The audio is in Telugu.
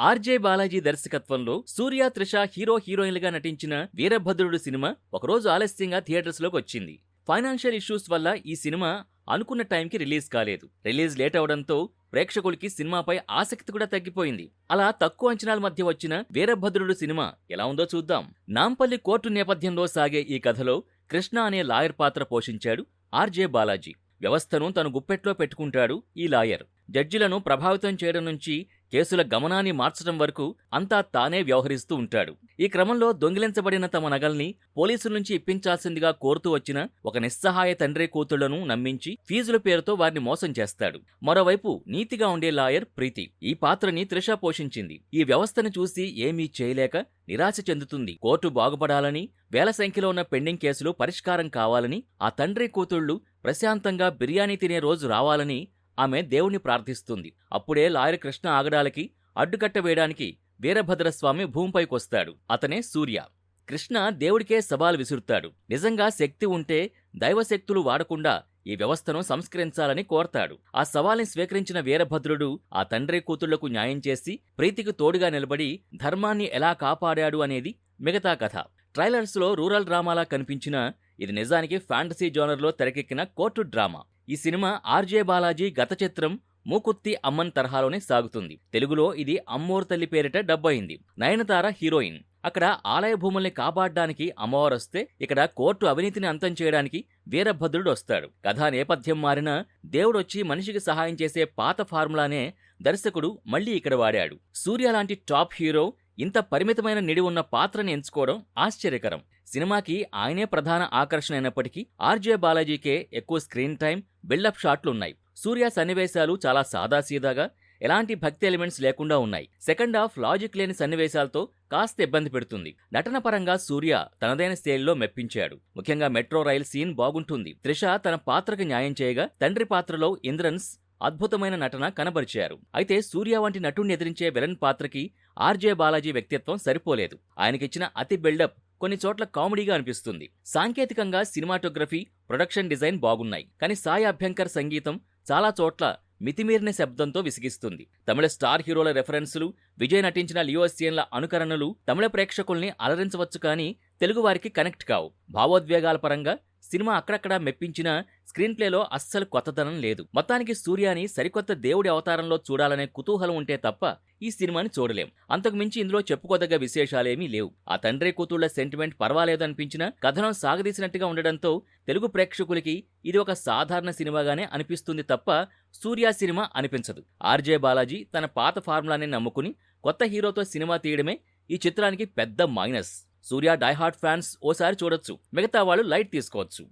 ఆర్జే బాలాజీ దర్శకత్వంలో సూర్య, త్రిష హీరోయిన్లుగా నటించిన వీరభద్రుడు సినిమా ఒకరోజు ఆలస్యంగా థియేటర్స్ లోకి వచ్చింది. ఫైనాన్షియల్ ఇష్యూస్ వల్ల ఈ సినిమా అనుకున్న టైంకి రిలీజ్ కాలేదు. రిలీజ్ లేట్ అవడంతో ప్రేక్షకులకి సినిమాపై ఆసక్తి కూడా తగ్గిపోయింది. అలా తక్కువ అంచనాల మధ్య వచ్చిన వీరభద్రుడు సినిమా ఎలా ఉందో చూద్దాం. నాంపల్లి కోర్టు నేపథ్యంలో సాగే ఈ కథలో కృష్ణ అనే లాయర్ పాత్ర పోషించాడు ఆర్జే బాలాజీ. వ్యవస్థను తను గుప్పెట్లో పెట్టుకుంటాడు ఈ లాయర్. జడ్జిలను ప్రభావితం చేయడం నుంచి కేసుల గమనాన్ని మార్చడం వరకు అంతా తానే వ్యవహరిస్తూ ఉంటాడు. ఈ క్రమంలో దొంగిలించబడిన తమ నగల్ని పోలీసుల నుంచి ఇప్పించాల్సిందిగా కోరుతూ వచ్చిన ఒక నిస్సహాయ తండ్రి కూతుళ్లను నమ్మించి ఫీజుల పేరుతో వారిని మోసం చేస్తాడు. మరోవైపు నీతిగా ఉండే లాయర్ ప్రీతి. ఈ పాత్రని త్రిష పోషించింది. ఈ వ్యవస్థను చూసి ఏమీ చేయలేక నిరాశ చెందుతుంది. కోర్టు బాగుపడాలని, వేల సంఖ్యలో ఉన్న పెండింగ్ కేసులు పరిష్కారం కావాలని, ఆ తండ్రి కూతుళ్లు ప్రశాంతంగా బిర్యానీ తినే రోజు రావాలని ఆమె దేవుణ్ణి ప్రార్థిస్తుంది. అప్పుడే లాయర్ కృష్ణ ఆగడాలకి అడ్డుకట్ట వేయడానికి వీరభద్రస్వామి భూమిపైకొస్తాడు. అతనే సూర్య. కృష్ణ దేవుడికే సవాల్ విసురుతాడు. నిజంగా శక్తి ఉంటే దైవశక్తులు వాడకుండా ఈ వ్యవస్థను సంస్కరించాలని కోరతాడు. ఆ సవాల్ని స్వీకరించిన వీరభద్రుడు ఆ తండ్రి కూతుళ్లకు న్యాయం చేసి ప్రీతికి తోడుగా నిలబడి ధర్మాన్ని ఎలా కాపాడాడు అనేది మిగతా కథ. ట్రైలర్స్ లో రూరల్ డ్రామాలా కనిపించినా ఇది నిజానికి ఫ్యాంటసీ జోనర్లో తెరకెక్కిన కోర్టు డ్రామా. ఈ సినిమా ఆర్జే బాలాజీ గత చిత్రం మూకుత్తి అమ్మన్ తరహాలోనే సాగుతుంది. తెలుగులో ఇది అమ్మోరు తల్లి పేరిట డబ్ అయింది. నయనతార హీరోయిన్. అక్కడ ఆలయ భూముల్ని కాపాడడానికి అమ్మవారు వస్తే, ఇక్కడ కోర్టు అవినీతిని అంతం చేయడానికి వీరభద్రుడు వస్తాడు. కథా నేపథ్యం మారినా దేవుడొచ్చి మనిషికి సహాయం చేసే పాత ఫార్ములానే దర్శకుడు మళ్లీ ఇక్కడ వాడాడు. సూర్య లాంటి టాప్ హీరో ఇంత పరిమితమైన నిడి ఉన్న పాత్రని ఎంచుకోవడం ఆశ్చర్యకరం. సినిమాకి ఆయనే ప్రధాన ఆకర్షణ అయినప్పటికీ ఆర్జే బాలాజీకే ఎక్కువ స్క్రీన్ టైం, బిల్డప్ షాట్లున్నాయి. సూర్య సన్నివేశాలు చాలా సాదాసీదాగా, ఎలాంటి భక్తి ఎలిమెంట్స్ లేకుండా ఉన్నాయి. సెకండ్ హాఫ్ లాజిక్ లేని సన్నివేశాలతో కాస్త ఇబ్బంది పెడుతుంది. నటన పరంగా సూర్య తనదైన శైలిలో మెప్పించాడు. ముఖ్యంగా మెట్రో రైల్ సీన్ బాగుంటుంది. త్రిష తన పాత్రకు న్యాయం చేయగా, తండ్రి పాత్రలో ఇంద్రన్స్ అద్భుతమైన నటన కనబరిచారు. అయితే సూర్య వంటి నటుణ్ణి ఎదిరించే విలన్ పాత్రకి ఆర్జే బాలాజీ వ్యక్తిత్వం సరిపోలేదు. ఆయనకిచ్చిన అతి బిల్డప్ కొన్ని చోట్ల కామెడీగా అనిపిస్తుంది. సాంకేతికంగా సినిమాటోగ్రఫీ, ప్రొడక్షన్ డిజైన్ బాగున్నాయి. కానీ సాయి అభ్యంకర్ సంగీతం చాలా చోట్ల మితిమీరిన శబ్దంతో విసిగిస్తుంది. తమిళ స్టార్ హీరోల రెఫరెన్సులు, విజయ్ నటించిన లియోసియన్ల అనుకరణలు తమిళ ప్రేక్షకుల్ని అలరించవచ్చు, కానీ తెలుగు వారికి కనెక్ట్ కావు. భావోద్వేగాల పరంగా సినిమా అక్కడక్కడా మెప్పించిన స్క్రీన్ ప్లేలో అస్సలు కొత్తదనం లేదు. మొత్తానికి సూర్యాని సరికొత్త దేవుడి అవతారంలో చూడాలనే కుతూహలం ఉంటే తప్ప ఈ సినిమాని చూడలేం. అంతకు మించి ఇందులో చెప్పుకోదగ్గ విశేషాలేమీ లేవు. ఆ తండ్రి కూతుళ్ల సెంటిమెంట్ పర్వాలేదనిపించినా కథనం సాగదీసినట్టుగా ఉండడంతో తెలుగు ప్రేక్షకులకి ఇది ఒక సాధారణ సినిమాగానే అనిపిస్తుంది తప్ప సూర్య సినిమా అనిపించదు. ఆర్జే బాలాజీ తన పాత ఫార్ములాని నమ్ముకుని కొత్త హీరోతో సినిమా తీయడమే ఈ చిత్రానికి పెద్ద మైనస్. సూర్య డైహార్డ్ ఫ్యాన్స్ ఓసారి చూడొచ్చు, మిగతా వాళ్ళు లైట్ తీసుకోవచ్చు.